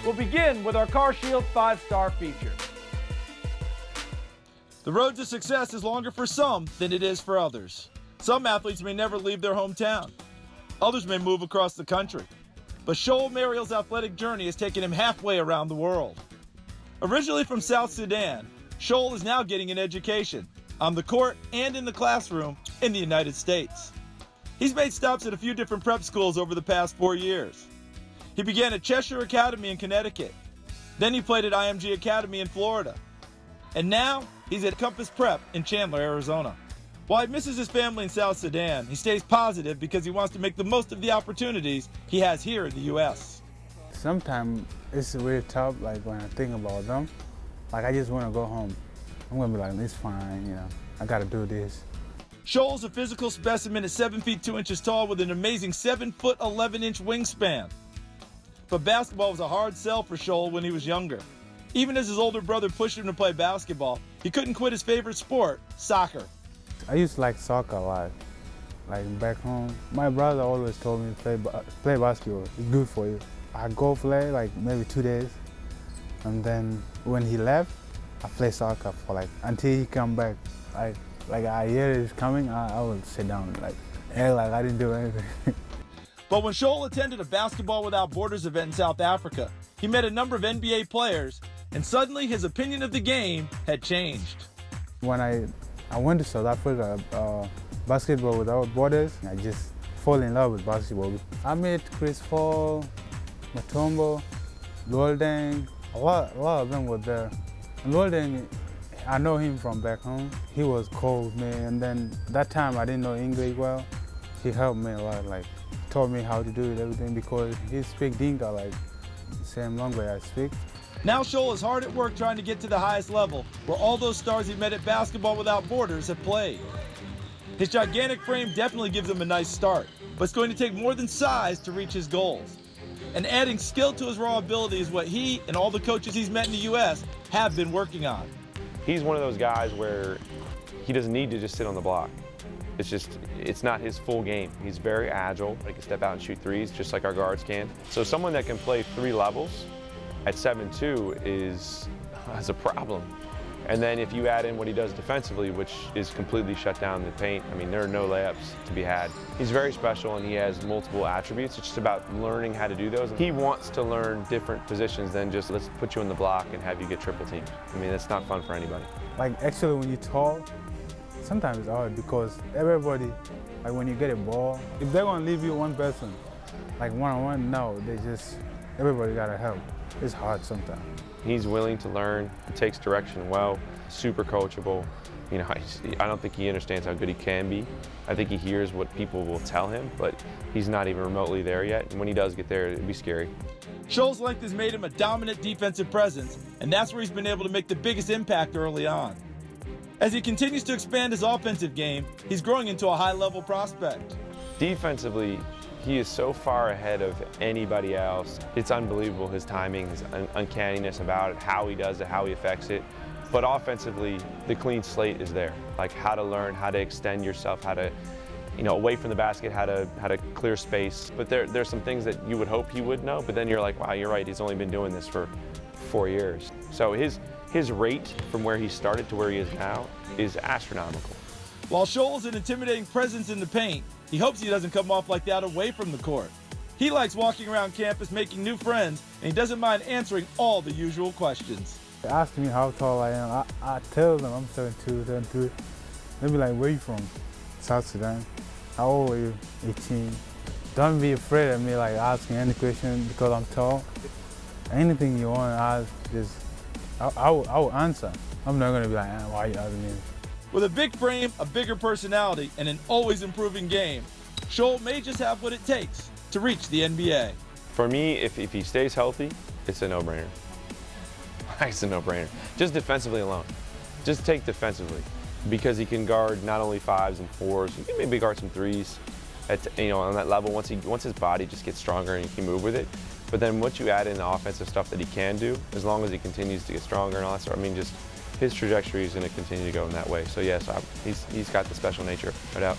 We'll begin with our Car Shield 5-star feature. The road to success is longer for some than it is for others. Some athletes may never leave their hometown. Others may move across the country. But Chol Marial's athletic journey has taken him halfway around the world. Originally from South Sudan, Chol is now getting an education on the court and in the classroom in the United States. He's made stops at a few different prep schools over the past 4 years. He began at Chesire Academy in Connecticut. Then he played at IMG Academy in Florida. And now he's at Compass Prep in Chandler, Arizona. While he misses his family in South Sudan, he stays positive because he wants to make the most of the opportunities he has here in the U.S. Sometimes it's really tough, like when I think about them. Like I just want to go home. I'm going to be like, it's fine, you know, I got to do this. Chol's a physical specimen at 7 feet 2 inches tall with an amazing 7 foot 11 inch wingspan. But basketball was a hard sell for Chol when he was younger. Even as his older brother pushed him to play basketball, he couldn't quit his favorite sport, soccer. I used to like soccer a lot, like back home. My brother always told me to play basketball, it's good for you. I go play like maybe 2 days, and then when he left, I play soccer for like, until he come back. Like I hear he's coming, I will sit down, like I didn't do anything. But when Chol attended a Basketball Without Borders event in South Africa, he met a number of NBA players, and suddenly his opinion of the game had changed. When I went to South Africa, Basketball Without Borders, I just fall in love with basketball. I met Chris Paul, Matumbo, Loldeng, a lot of them were there. And Loldeng, I know him from back home. He was cool with me, and then that time I didn't know English well. He helped me a lot, like taught me how to do it, everything, because he speaks Dinka, like the same language I speak. Now Chol is hard at work trying to get to the highest level, where all those stars he met at Basketball Without Borders have played. His gigantic frame definitely gives him a nice start, but it's going to take more than size to reach his goals. And adding skill to his raw ability is what he and all the coaches he's met in the U.S. have been working on. He's one of those guys where he doesn't need to just sit on the block. It's not his full game. He's very agile. He can step out and shoot threes just like our guards can. So someone that can play 3 levels at 7'2" has a problem. And then if you add in what he does defensively, which is completely shut down the paint, I mean, there are no layups to be had. He's very special and he has multiple attributes. It's just about learning how to do those. He wants to learn different positions than just let's put you in the block and have you get triple teamed. I mean, that's not fun for anybody. Like actually when you tall, sometimes it's hard because everybody, like when you get a ball, if they're gonna leave you one person, like one-on-one, no, everybody gotta help. It's hard sometimes. He's willing to learn, he takes direction well, super coachable. You know, I don't think he understands how good he can be. I think he hears what people will tell him, but he's not even remotely there yet. And when he does get there, it'd be scary. Chol's length has made him a dominant defensive presence, and that's where he's been able to make the biggest impact early on. As he continues to expand his offensive game, he's growing into a high-level prospect. Defensively, he is so far ahead of anybody else. It's unbelievable, his timing, his uncanniness about it, how he does it, how he affects it. But offensively, the clean slate is there. Like how to learn, how to extend yourself, how to, away from the basket, how to clear space. But there's some things that you would hope he would know, but then you're like, wow, you're right, he's only been doing this for 4 years. So his rate from where he started to where he is now is astronomical. While Chol is an intimidating presence in the paint, he hopes he doesn't come off like that away from the court. He likes walking around campus making new friends, and he doesn't mind answering all the usual questions. They ask me how tall I am. I tell them I'm 7'2", 7'3". They be like, where you from? South Sudan. How old are you? 18. Don't be afraid of me like asking any question because I'm tall. Anything you want to ask, I will answer. I'm not gonna be like, why are you asking me? With a big frame, a bigger personality, and an always improving game, Chol may just have what it takes to reach the NBA. For me, if he stays healthy, it's a no-brainer. It's a no-brainer. Just defensively alone. Just take defensively. Because he can guard not only 5s and 4s, he can maybe guard some 3s on that level once his body just gets stronger and he can move with it. But then once you add in the offensive stuff that he can do, as long as he continues to get stronger and all that stuff, I mean, just his trajectory is going to continue to go in that way. So yes, he's got the special nature, no doubt.